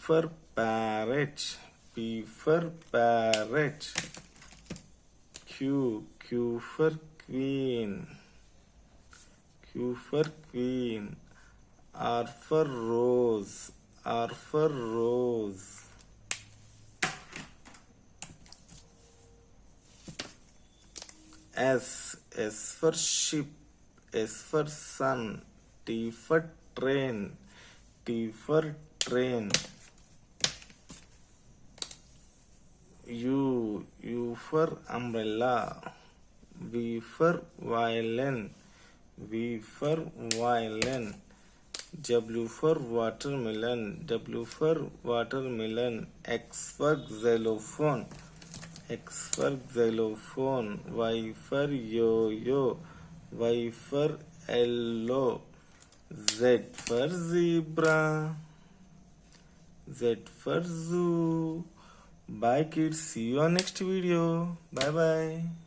for parrot. P for parrot. Q for queen. Q for queen. R for rose. R for rose. S for ship. S for sun. T for train. T for train. U for umbrella. V for violin. V for violin. W for watermelon. W for watermelon. X for xylophone. X for xylophone. Y for yo-yo. Y for yellow. Z for zebra. Z for zoo. Bye kids. See you on next video. Bye bye.